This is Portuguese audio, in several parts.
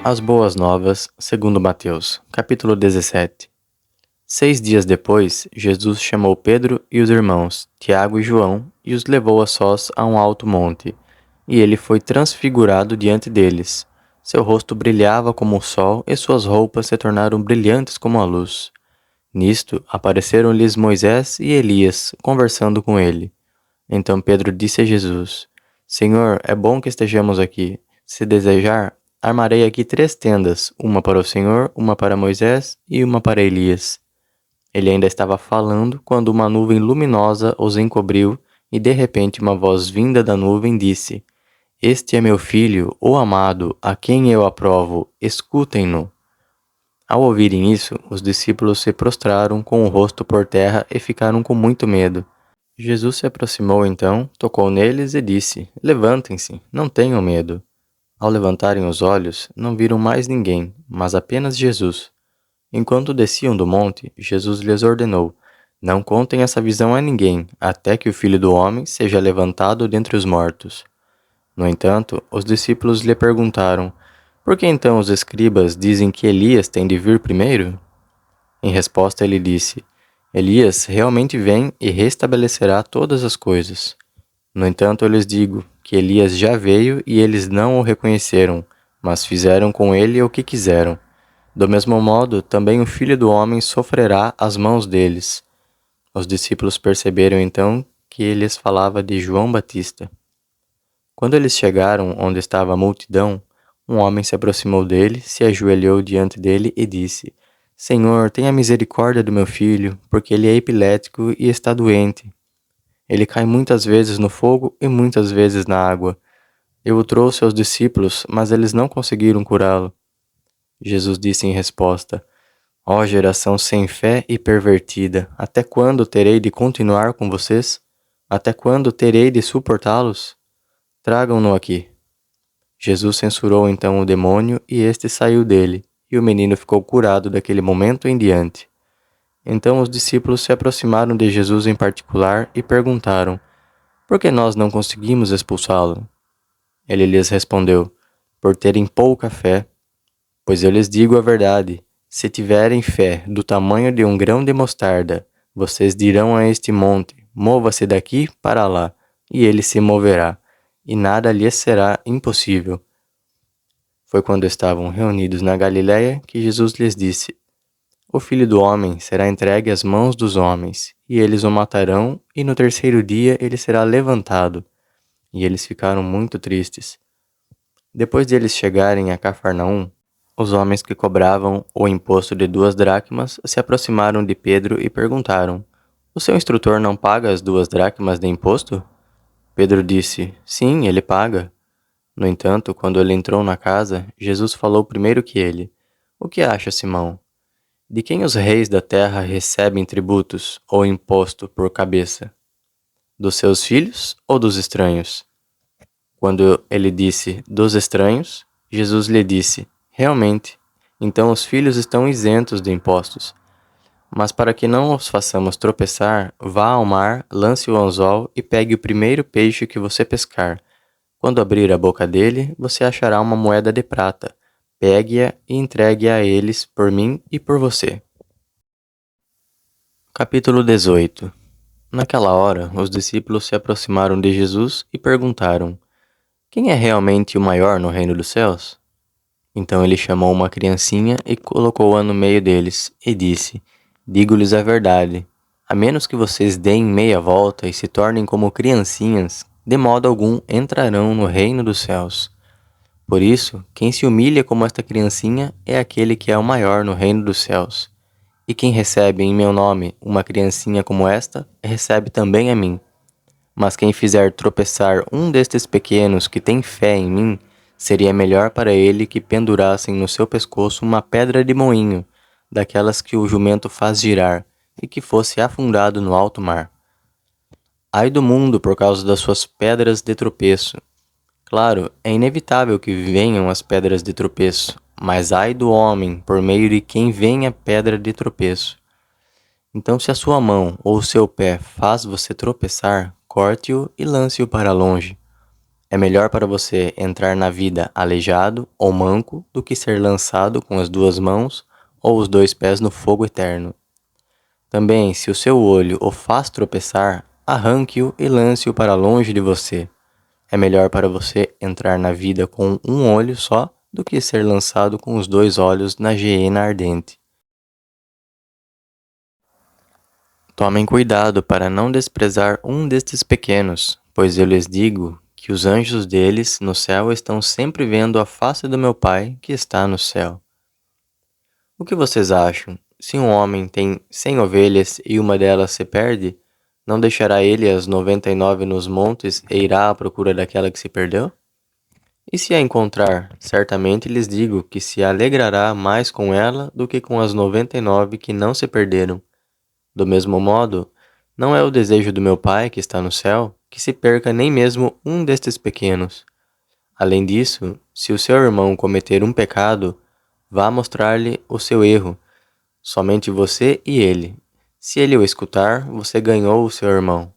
As Boas Novas, segundo Mateus, capítulo 17. 6 dias depois, Jesus chamou Pedro e os irmãos, Tiago e João, e os levou a sós a um alto monte. E ele foi transfigurado diante deles. Seu rosto brilhava como o sol e suas roupas se tornaram brilhantes como a luz. Nisto, apareceram-lhes Moisés e Elias, conversando com ele. Então Pedro disse a Jesus: Senhor, é bom que estejamos aqui. Se desejar, armarei aqui 3 tendas, uma para o Senhor, uma para Moisés e uma para Elias. Ele ainda estava falando quando uma nuvem luminosa os encobriu e de repente uma voz vinda da nuvem disse: Este é meu filho, o amado, a quem eu aprovo, escutem-no. Ao ouvirem isso, os discípulos se prostraram com o rosto por terra e ficaram com muito medo. Jesus se aproximou então, tocou neles e disse: Levantem-se, não tenham medo. Ao levantarem os olhos, não viram mais ninguém, mas apenas Jesus. Enquanto desciam do monte, Jesus lhes ordenou: Não contem essa visão a ninguém, até que o Filho do Homem seja levantado dentre os mortos. No entanto, os discípulos lhe perguntaram: Por que então os escribas dizem que Elias tem de vir primeiro? Em resposta, ele disse: Elias realmente vem e restabelecerá todas as coisas. No entanto, eu lhes digo que Elias já veio e eles não o reconheceram, mas fizeram com ele o que quiseram. Do mesmo modo, também o Filho do Homem sofrerá às mãos deles. Os discípulos perceberam então que ele lhes falava de João Batista. Quando eles chegaram onde estava a multidão, um homem se aproximou dele, se ajoelhou diante dele e disse: Senhor, tenha misericórdia do meu filho, porque ele é epilético e está doente. Ele cai muitas vezes no fogo e muitas vezes na água. Eu o trouxe aos discípulos, mas eles não conseguiram curá-lo. Jesus disse em resposta: Ó geração sem fé e pervertida, até quando terei de continuar com vocês? Até quando terei de suportá-los? Tragam-no aqui. Jesus censurou então o demônio e este saiu dele, e o menino ficou curado daquele momento em diante. Então os discípulos se aproximaram de Jesus em particular e perguntaram: Por que nós não conseguimos expulsá-lo? Ele lhes respondeu: Por terem pouca fé. Pois eu lhes digo a verdade: se tiverem fé do tamanho de um grão de mostarda, vocês dirão a este monte: Mova-se daqui para lá, e ele se moverá, e nada lhes será impossível. Foi quando estavam reunidos na Galiléia que Jesus lhes disse: O Filho do Homem será entregue às mãos dos homens, e eles o matarão, e no terceiro dia ele será levantado. E eles ficaram muito tristes. Depois de eles chegarem a Cafarnaum, os homens que cobravam o imposto de 2 dracmas se aproximaram de Pedro e perguntaram: O seu instrutor não paga as 2 dracmas de imposto? Pedro disse: Sim, ele paga. No entanto, quando ele entrou na casa, Jesus falou primeiro que ele: O que acha, Simão? De quem os reis da terra recebem tributos ou imposto por cabeça? Dos seus filhos ou dos estranhos? Quando ele disse dos estranhos, Jesus lhe disse: Realmente, então os filhos estão isentos de impostos. Mas para que não os façamos tropeçar, vá ao mar, lance o anzol e pegue o primeiro peixe que você pescar. Quando abrir a boca dele, você achará uma moeda de prata. Pegue-a e entregue-a a eles por mim e por você. Capítulo 18. Naquela hora, os discípulos se aproximaram de Jesus e perguntaram: Quem é realmente o maior no reino dos céus? Então ele chamou uma criancinha e colocou-a no meio deles, e disse: Digo-lhes a verdade, a menos que vocês deem meia volta e se tornem como criancinhas, de modo algum entrarão no reino dos céus. Por isso, quem se humilha como esta criancinha é aquele que é o maior no reino dos céus. E quem recebe em meu nome uma criancinha como esta, recebe também a mim. Mas quem fizer tropeçar um destes pequenos que tem fé em mim, seria melhor para ele que pendurassem no seu pescoço uma pedra de moinho, daquelas que o jumento faz girar, e que fosse afundado no alto mar. Ai do mundo por causa das suas pedras de tropeço. Claro, é inevitável que venham as pedras de tropeço, mas ai do homem por meio de quem vem a pedra de tropeço. Então, se a sua mão ou o seu pé faz você tropeçar, corte-o e lance-o para longe. É melhor para você entrar na vida aleijado ou manco do que ser lançado com as 2 mãos ou os 2 pés no fogo eterno. Também, se o seu olho o faz tropeçar, arranque-o e lance-o para longe de você. É melhor para você entrar na vida com um olho só do que ser lançado com os 2 olhos na geena ardente. Tomem cuidado para não desprezar um destes pequenos, pois eu lhes digo que os anjos deles no céu estão sempre vendo a face do meu Pai que está no céu. O que vocês acham? Se um homem tem 100 ovelhas e uma delas se perde, não deixará ele as 99 nos montes e irá à procura daquela que se perdeu? E se a encontrar, certamente lhes digo que se alegrará mais com ela do que com as 99 que não se perderam. Do mesmo modo, não é o desejo do meu Pai que está no céu que se perca nem mesmo um destes pequenos. Além disso, se o seu irmão cometer um pecado, vá mostrar-lhe o seu erro, somente você e ele. Se ele o escutar, você ganhou o seu irmão.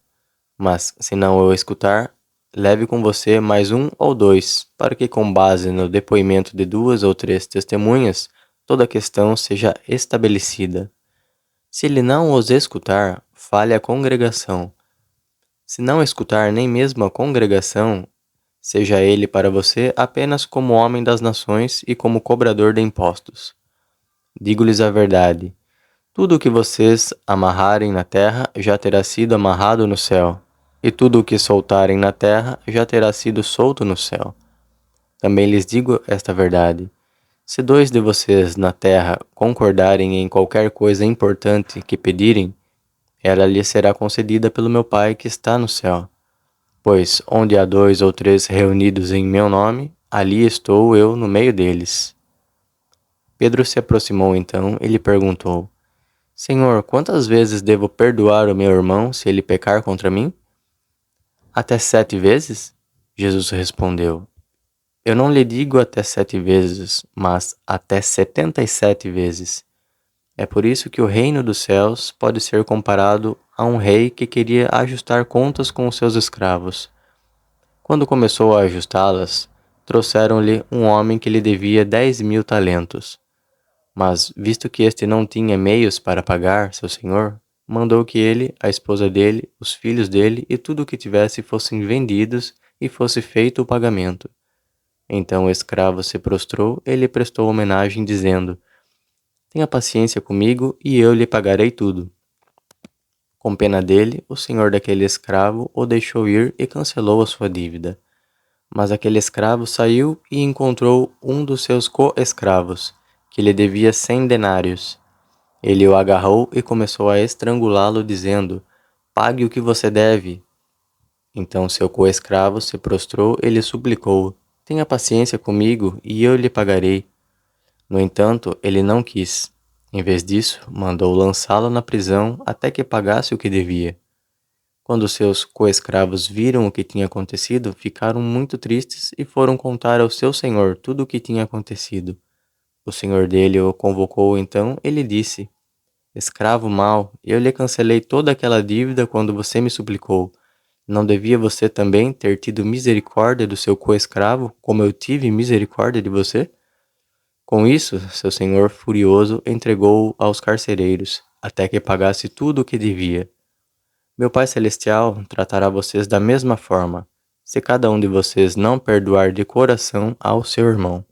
Mas, se não o escutar, leve com você mais 1 ou 2, para que, com base no depoimento de 2 ou 3 testemunhas, toda a questão seja estabelecida. Se ele não os escutar, fale à congregação. Se não escutar nem mesmo a congregação, seja ele para você apenas como homem das nações e como cobrador de impostos. Digo-lhes a verdade: tudo o que vocês amarrarem na terra já terá sido amarrado no céu, e tudo o que soltarem na terra já terá sido solto no céu. Também lhes digo esta verdade: se 2 de vocês na terra concordarem em qualquer coisa importante que pedirem, ela lhes será concedida pelo meu Pai que está no céu. Pois onde há 2 ou 3 reunidos em meu nome, ali estou eu no meio deles. Pedro se aproximou então e lhe perguntou: Senhor, quantas vezes devo perdoar o meu irmão se ele pecar contra mim? Até 7 vezes? Jesus respondeu: Eu não lhe digo até 7 vezes, mas até 77 vezes. É por isso que o reino dos céus pode ser comparado a um rei que queria ajustar contas com os seus escravos. Quando começou a ajustá-las, trouxeram-lhe um homem que lhe devia 10.000 talentos. Mas, visto que este não tinha meios para pagar seu senhor, mandou que ele, a esposa dele, os filhos dele e tudo o que tivesse fossem vendidos e fosse feito o pagamento. Então o escravo se prostrou e lhe prestou homenagem, dizendo: Tenha paciência comigo e eu lhe pagarei tudo. Com pena dele, o senhor daquele escravo o deixou ir e cancelou a sua dívida. Mas aquele escravo saiu e encontrou um dos seus co-escravos, que lhe devia 100 denários. Ele o agarrou e começou a estrangulá-lo, dizendo: Pague o que você deve. Então seu co-escravo se prostrou e lhe suplicou: Tenha paciência comigo e eu lhe pagarei. No entanto, ele não quis. Em vez disso, mandou lançá-lo na prisão até que pagasse o que devia. Quando seus coescravos viram o que tinha acontecido, ficaram muito tristes e foram contar ao seu senhor tudo o que tinha acontecido. O senhor dele o convocou então e lhe disse: Escravo mau, eu lhe cancelei toda aquela dívida quando você me suplicou. Não devia você também ter tido misericórdia do seu coescravo, como eu tive misericórdia de você? Com isso, seu senhor furioso entregou-o aos carcereiros, até que pagasse tudo o que devia. Meu Pai Celestial tratará vocês da mesma forma, se cada um de vocês não perdoar de coração ao seu irmão.